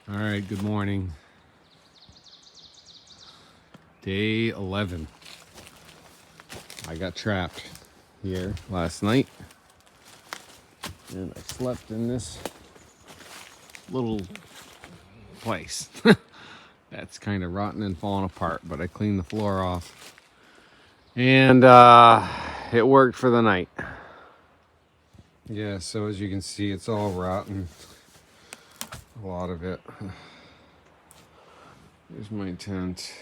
All right, good morning. Day 11. I got trapped here last night and I slept in this little place. That's kind of rotten and falling apart, but I cleaned the floor off and it worked for the night. Yeah, so as you can see, it's all rotten, a lot of it. Here's my tent.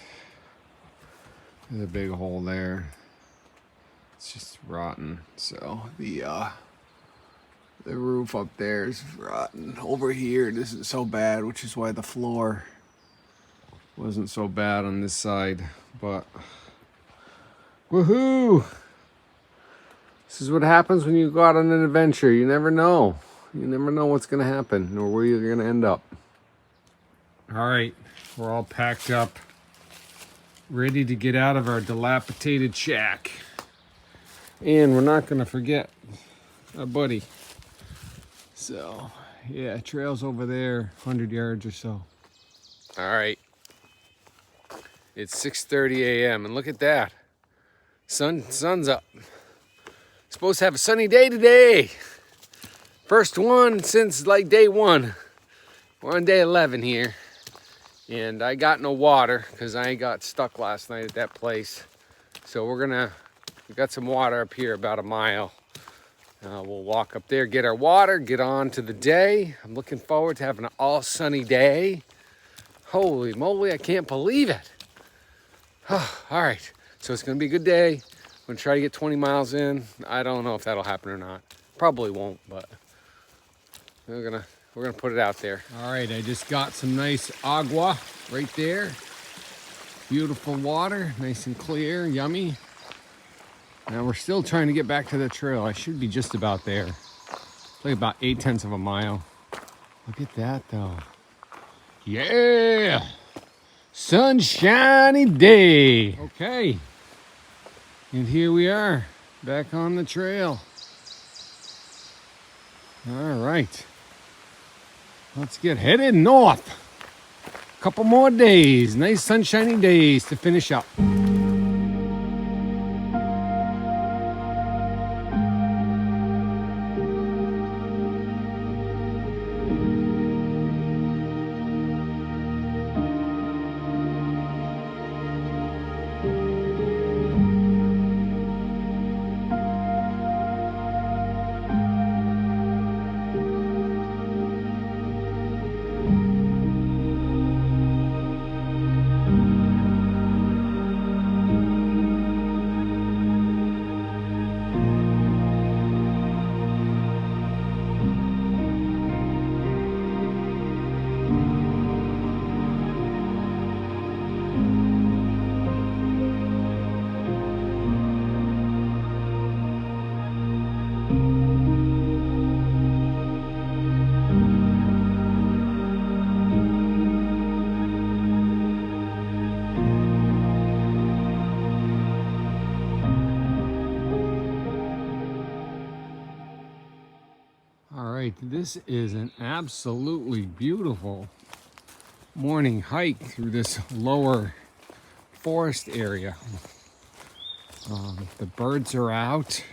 There's a big hole there. It's just rotten. So the roof up there is rotten. Over here it isn't so bad, which is why the floor wasn't so bad on this side. But woohoo! This is what happens when you go out on an adventure. You never know. You never know what's gonna happen or where you're gonna end up. All right, we're all packed up, ready to get out of our dilapidated shack. And we're not gonna forget our buddy. So, yeah, trail's over there, 100 yards or so. All right, it's 6:30 a.m. and look at that. Sun's up. Supposed to have a sunny day today. First one since like day one. We're on day 11 here. And I got no water because I got stuck last night at that place. So we got some water up here about a mile. We'll walk up there, get our water, get on to the day. I'm looking forward to having an all sunny day. Holy moly, I can't believe it. All right, so it's gonna be a good day. I'm gonna try to get 20 miles in. I don't know if that'll happen or not. Probably won't, but we're gonna put it out there. All right, I just got some nice agua right there. Beautiful water, nice and clear, yummy. Now we're still trying to get back to the trail. I should be just about there. It's like about 8/10 of a mile. Look at that though. Yeah! Sunshiny day. Okay. And here we are, back on the trail. All right. Let's get headed north. A couple more days, nice sunshiny days to finish up. All right, this is an absolutely beautiful morning hike through this lower forest area. The birds are out,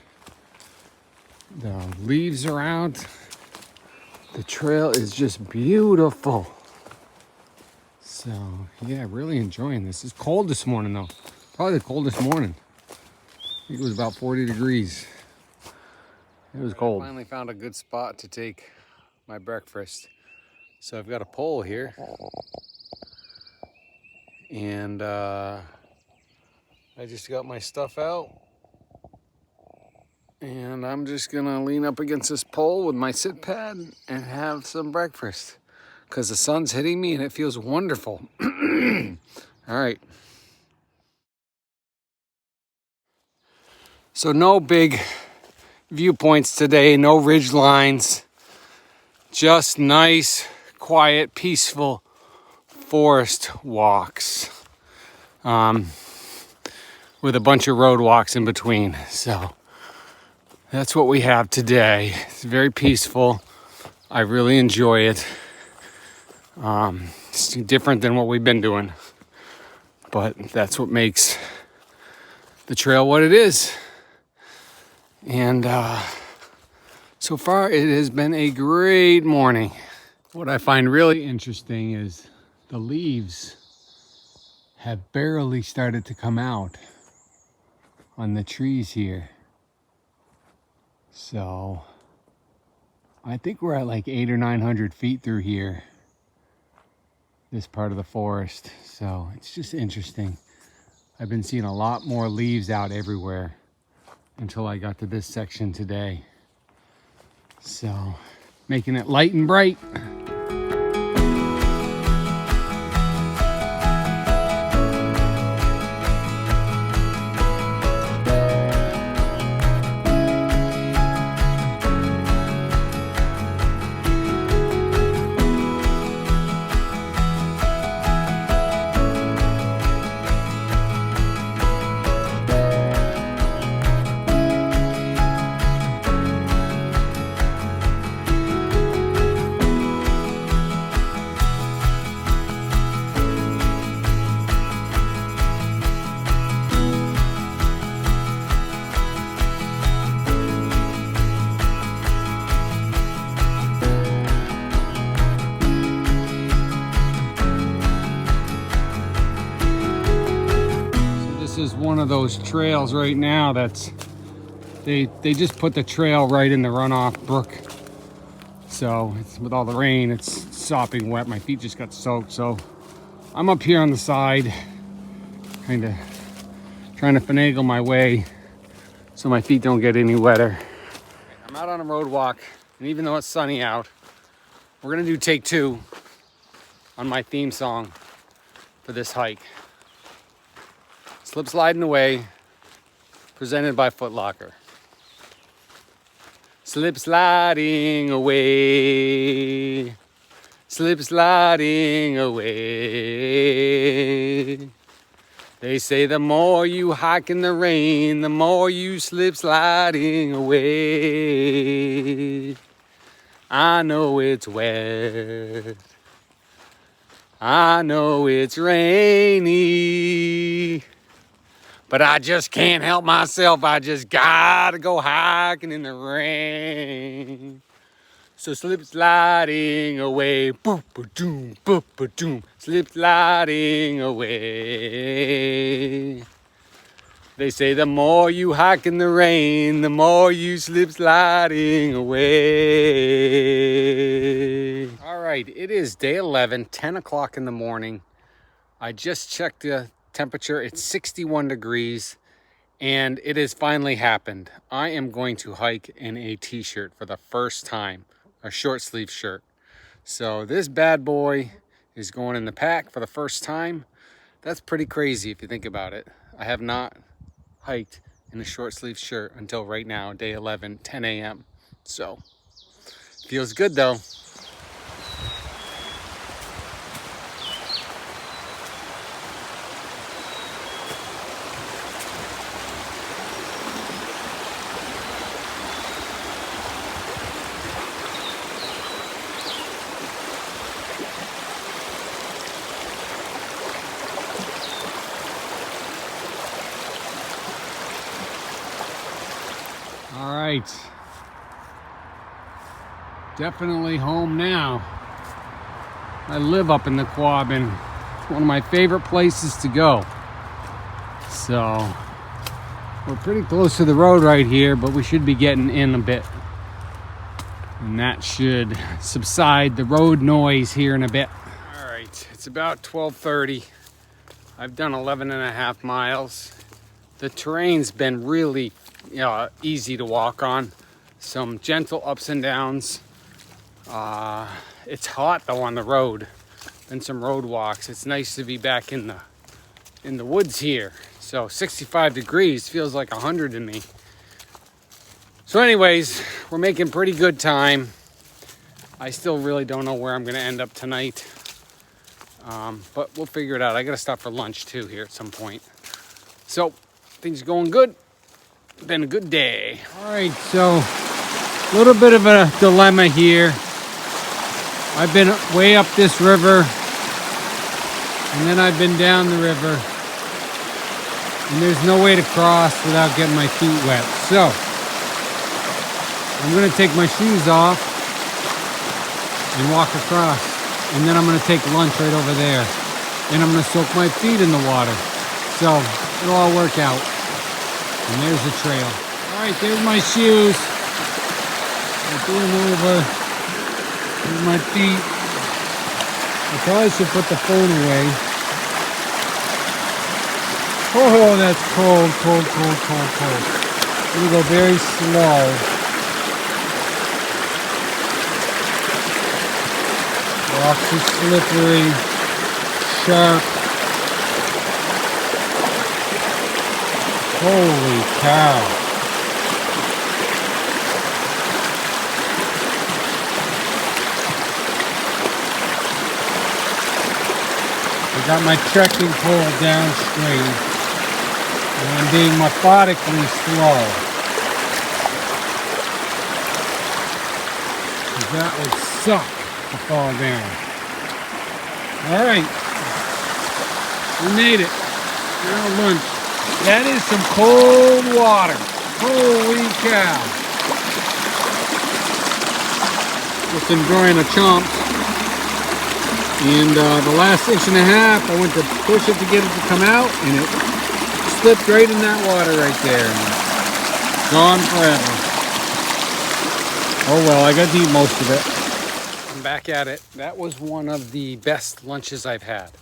the leaves are out. The trail is just beautiful. So yeah, really enjoying this. It's cold this morning though. Probably the coldest morning. I think it was about 40 degrees. It was cold. I finally found a good spot to take my breakfast. So I've got a pole here. And I just got my stuff out. And I'm just gonna lean up against this pole with my sit pad and have some breakfast. Because the sun's hitting me and it feels wonderful. All right. So no big viewpoints today, no ridge lines, just nice, quiet, peaceful forest walks with a bunch of road walks in between. So that's what we have today. It's very peaceful. I really enjoy it. It's different than what we've been doing, but that's what makes the trail what it is. And so far it has been a great morning. What I find really interesting is the leaves have barely started to come out on the trees here. So I think we're at like 800 or 900 feet through here, this part of the forest. So it's just interesting. I've been seeing a lot more leaves out everywhere until I got to this section today. So making it light and bright. Is one of those trails right now that's they just put the trail right in the runoff brook, so it's, with all the rain, it's sopping wet. My feet just got soaked, so I'm up here on the side kind of trying to finagle my way so my feet don't get any wetter. I'm out on a road walk, and even though it's sunny out, we're gonna do take 2 on my theme song for this hike. Slip Sliding Away, presented by Footlocker. Slip sliding away, slip sliding away. They say the more you hike in the rain, the more you slip sliding away. I know it's wet, I know it's rainy, but I just can't help myself. I just gotta go hiking in the rain. So slip sliding away, boop a doom, boop a doom. Slip sliding away. They say the more you hike in the rain, the more you slip sliding away. All right, it is day 11, 10 o'clock in the morning. I just checked the temperature. It's 61 degrees, and it has finally happened. I am going to hike in a t-shirt for the first time, a short sleeve shirt. So this bad boy is going in the pack for the first time. That's pretty crazy if you think about it. I have not hiked in a short sleeve shirt until right now, day 11, 10 a.m. So feels good though. All right, definitely home now. I live up in the Quabbin. It's one of my favorite places to go. So we're pretty close to the road right here, but we should be getting in a bit. And that should subside the road noise here in a bit. All right, it's about 12:30. I've done 11 and a half miles. The terrain's been really easy to walk on. Some gentle ups and downs. It's hot though on the road. Been some road walks. It's nice to be back in the woods here. So 65 degrees feels like 100 to me. So anyways, we're making pretty good time. I still really don't know where I'm gonna end up tonight. But we'll figure it out. I gotta stop for lunch too here at some point. So things are going good. Been a good day. All right, so a little bit of a dilemma here. I've been way up this river, and then I've been down the river, and there's no way to cross without getting my feet wet. So I'm gonna take my shoes off and walk across, and then I'm gonna take lunch right over there, and I'm gonna soak my feet in the water. So it'll all work out. And there's the trail. All right, there's my shoes. I threw them over. Here's my feet. I probably should put the phone away. Oh, that's cold, cold, cold, cold, cold. I'm gonna go very slow. Rocks are slippery, sharp. Holy cow. I got my trekking pole downstream, and I'm being methodically slow. That would suck to fall down. All right, we made it. Now lunch. That is some cold water. Holy cow. Just enjoying a chomp. And the last inch and a half, I went to push it to get it to come out, and it slipped right in that water right there. And gone forever. Oh well, I got to eat most of it. I'm back at it. That was one of the best lunches I've had.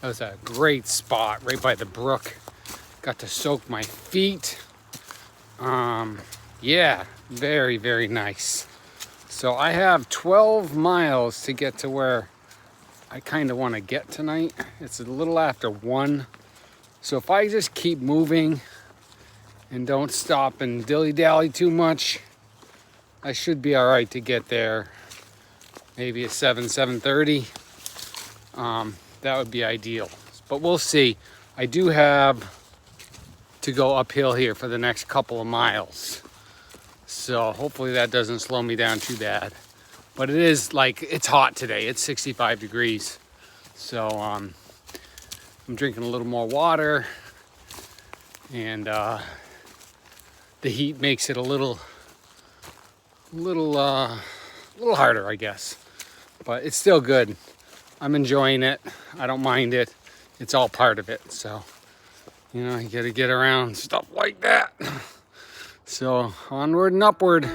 That was a great spot right by the brook. Got to soak my feet. Yeah, very, very nice. So I have 12 miles to get to where I kind of want to get tonight. It's a little after 1. So if I just keep moving and don't stop and dilly-dally too much, I should be all right to get there. Maybe at 7:30. That would be ideal. But we'll see. I do have to go uphill here for the next couple of miles. So hopefully that doesn't slow me down too bad. But it is like, it's hot today. It's 65 degrees. So I'm drinking a little more water, and the heat makes it a little harder, I guess. But it's still good. I'm enjoying it. I don't mind it. It's all part of it. So, you know, you gotta get around stuff like that. So onward and upward.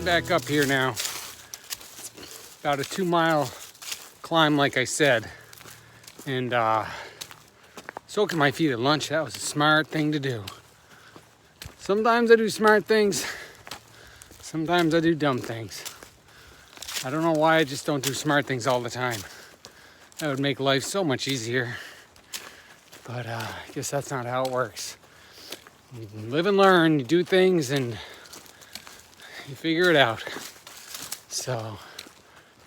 Back up here now. About a 2-mile climb, like I said, and soaking my feet at lunch, that was a smart thing to do. Sometimes I do smart things, sometimes I do dumb things. I don't know why I just don't do smart things all the time. That would make life so much easier, but I guess that's not how it works. You live and learn, you do things, and you figure it out. So,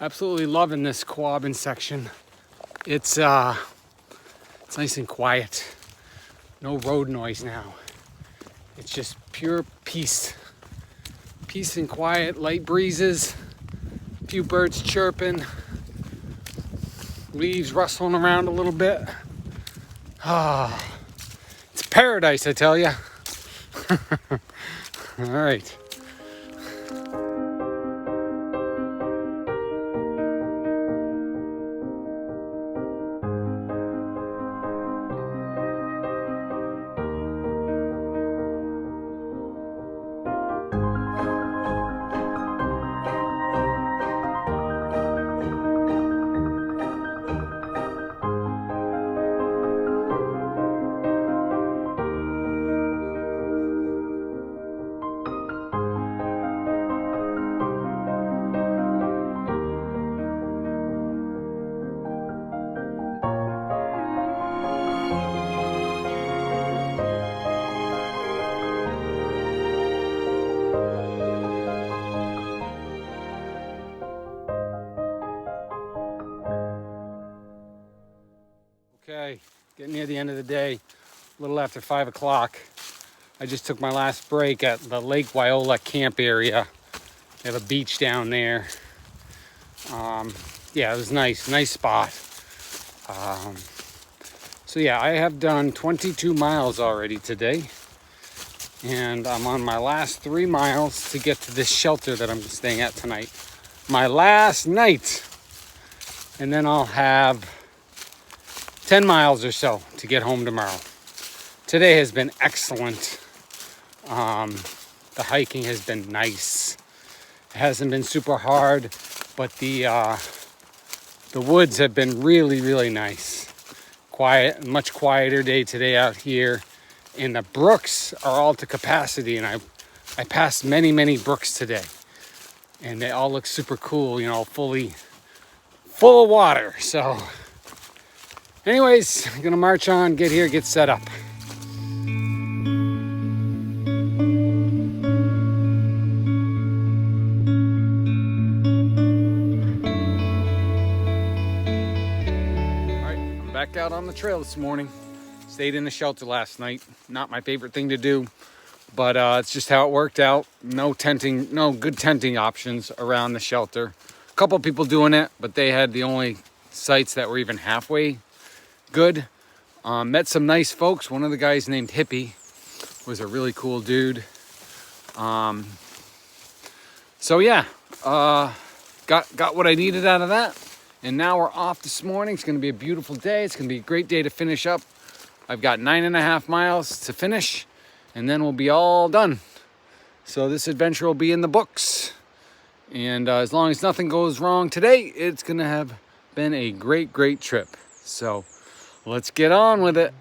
absolutely loving this Quabbin section. It's nice and quiet. No road noise now. It's just pure peace. Peace and quiet, light breezes, a few birds chirping, leaves rustling around a little bit. Ah, it's paradise, I tell ya. All right. Getting near the end of the day, a little after 5 o'clock. I just took my last break at the Lake Wyola camp area. They have a beach down there. Yeah, it was nice spot. So yeah, I have done 22 miles already today. And I'm on my last 3 miles to get to this shelter that I'm staying at tonight. My last night. And then I'll have 10 miles or so to get home tomorrow. Today has been excellent. The hiking has been nice. It hasn't been super hard, but the woods have been really nice. Quiet, much quieter day today out here. And the brooks are all to capacity, and I passed many brooks today. And they all look super cool, you know, full of water. So anyways, I'm gonna march on, get here, get set up. Back out on the trail this morning. Stayed in the shelter last night. Not my favorite thing to do, but it's just how it worked out. No good tenting options around the shelter. A couple people doing it, but they had the only sites that were even halfway good. Met some nice folks. One of the guys named Hippie was a really cool dude. So yeah, got what I needed out of that. And now we're off this morning. It's going to be a beautiful day. It's going to be a great day to finish up. I've got 9.5 miles to finish, and then we'll be all done. So this adventure will be in the books. And as long as nothing goes wrong today, it's going to have been a great trip. So let's get on with it.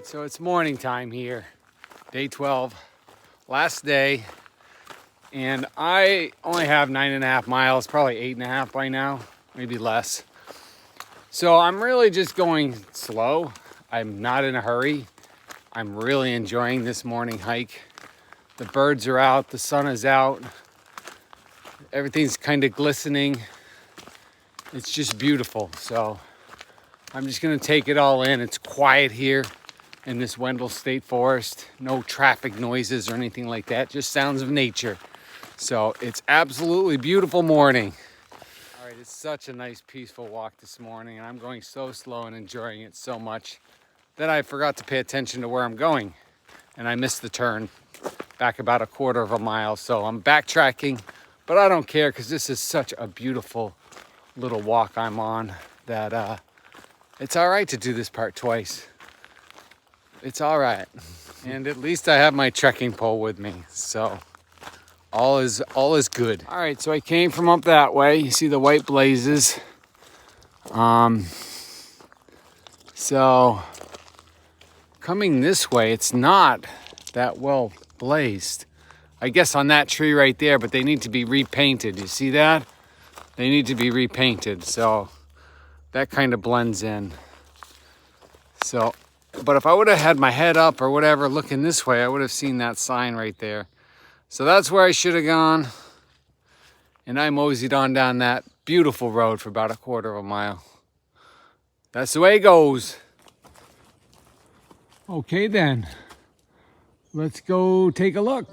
So it's morning time here, day 12, last day, and I only have 9.5 miles, probably 8.5 by now, maybe less. So I'm really just going slow. I'm not in a hurry. I'm really enjoying this morning hike. The birds are out, the sun is out, everything's kind of glistening. It's just beautiful. So I'm just gonna take it all in. It's quiet here in this Wendell State Forest. No traffic noises or anything like that, just sounds of nature. So it's absolutely beautiful morning. All right, it's such a nice peaceful walk this morning, and I'm going so slow and enjoying it so much that I forgot to pay attention to where I'm going, and I missed the turn back about 1/4 mile. So I'm backtracking, but I don't care because this is such a beautiful little walk I'm on that it's all right to do this part twice. It's all right. And at least I have my trekking pole with me. So all is good. All right, so I came from up that way. You see the white blazes. So coming this way, it's not that well blazed. I guess on that tree right there, but they need to be repainted. You see that? They need to be repainted. So that kind of blends in. So but if I would have had my head up or whatever looking this way, I would have seen that sign right there. So that's where I should have gone. And I moseyed on down that beautiful road for about 1/4 mile. That's the way it goes. Okay then, let's go take a look.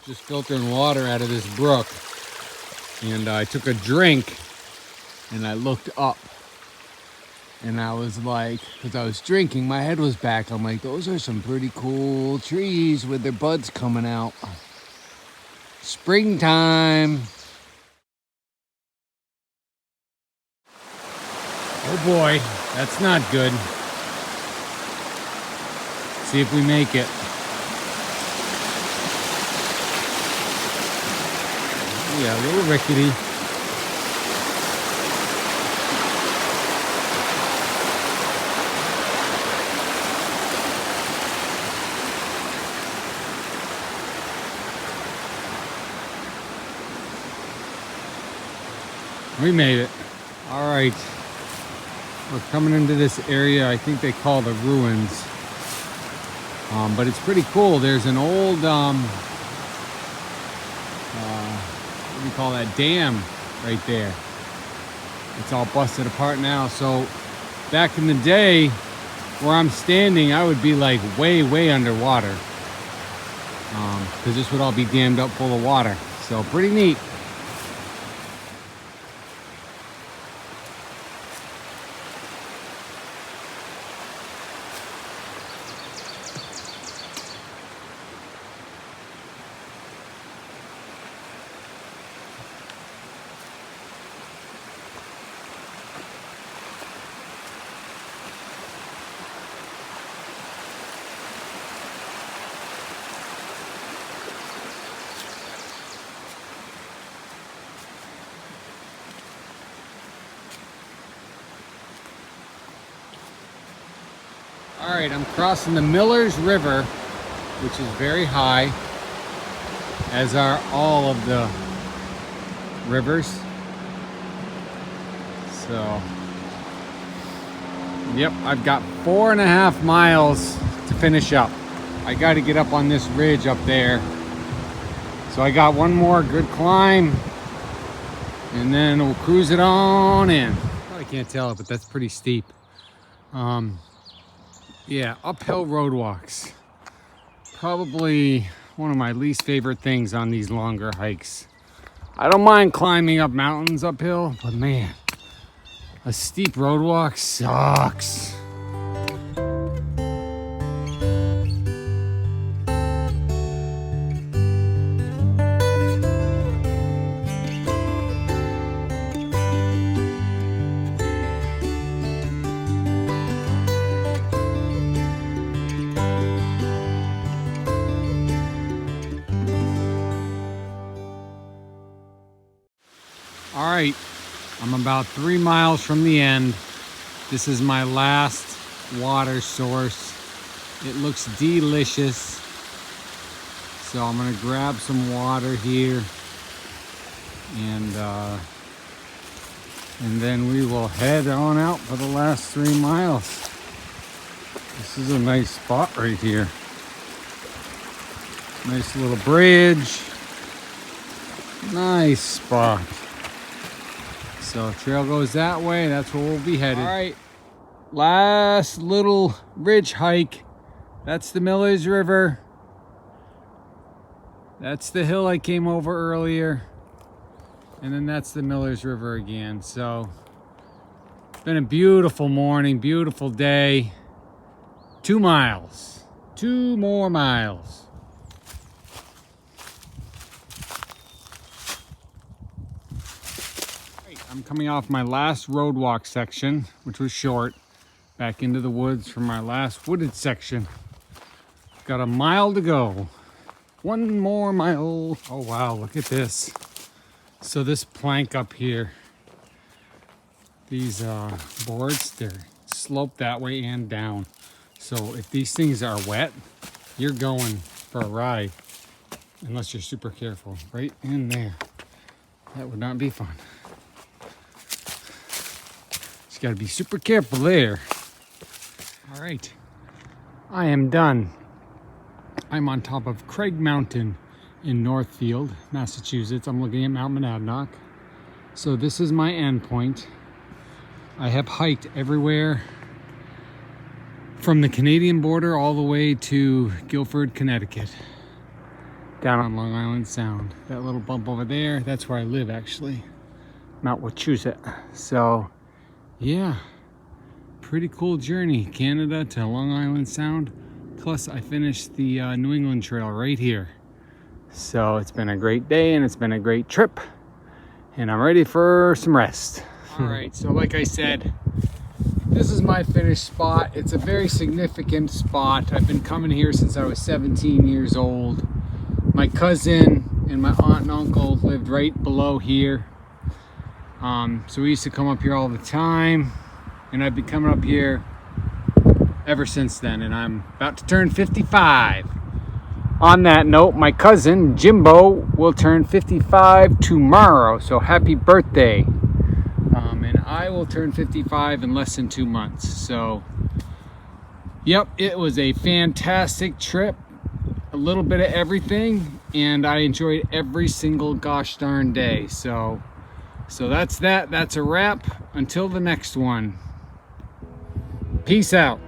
just filtering water out of this brook. And I took a drink and I looked up. And I was like, because I was drinking, my head was back. I'm like, those are some pretty cool trees with their buds coming out. Springtime. Oh boy, that's not good. See if we make it. Yeah, a little rickety. We made it. All right. We're coming into this area I think they call the ruins. But it's pretty cool. There's an old, what do you call that, dam right there. It's all busted apart now. So back in the day where I'm standing, I would be like way underwater. Because this would all be dammed up full of water. So pretty neat. All right, I'm crossing the Millers River, which is very high, as are all of the rivers. So, yep, I've got 4.5 miles to finish up. I got to get up on this ridge up there. So I got one more good climb, and then we'll cruise it on in. Probably can't tell it, but that's pretty steep. Yeah, uphill road walks. Probably one of my least favorite things on these longer hikes. I don't mind climbing up mountains uphill, but man, a steep road walk sucks. All right, I'm about 3 miles from the end. This is my last water source. It looks delicious. So I'm gonna grab some water here, and then we will head on out for the last 3 miles. This is a nice spot right here. Nice little bridge. Nice spot. So trail goes that way, that's where we'll be headed. All right, last little ridge hike. That's the Millers River. That's the hill I came over earlier. And then that's the Millers River again. So, it's been a beautiful morning, beautiful day. 2 miles, 2 more miles. I'm coming off my last road walk section, which was short, back into the woods from my last wooded section. Got a mile to go. 1 more mile. Oh wow, look at this. So this plank up here, these boards, they're sloped that way and down. So if these things are wet, you're going for a ride, unless you're super careful. Right in there. That would not be fun. Just gotta be super careful there. All right, I am done. I'm on top of Craig Mountain in Northfield, Massachusetts. I'm looking at Mount Monadnock. So this is my end point. I have hiked everywhere from the Canadian border all the way to Guilford, Connecticut. down on Long Island Sound. That little bump over there, that's where I live actually, Mount Wachusett. So yeah, pretty cool journey, Canada to Long Island Sound. Plus I finished the New England Trail right here. So it's been a great day and it's been a great trip, and I'm ready for some rest. All right, so like I said, this is my finished spot. It's a very significant spot. I've been coming here since I was 17 years old. My cousin and my aunt and uncle lived right below here. So we used to come up here all the time, and I've been coming up here ever since then, and I'm about to turn 55. On that note, my cousin Jimbo will turn 55 tomorrow, so happy birthday. And I will turn 55 in less than 2 months. So yep, it was a fantastic trip, a little bit of everything, and I enjoyed every single gosh darn day. So that's a wrap. Until the next one, peace out.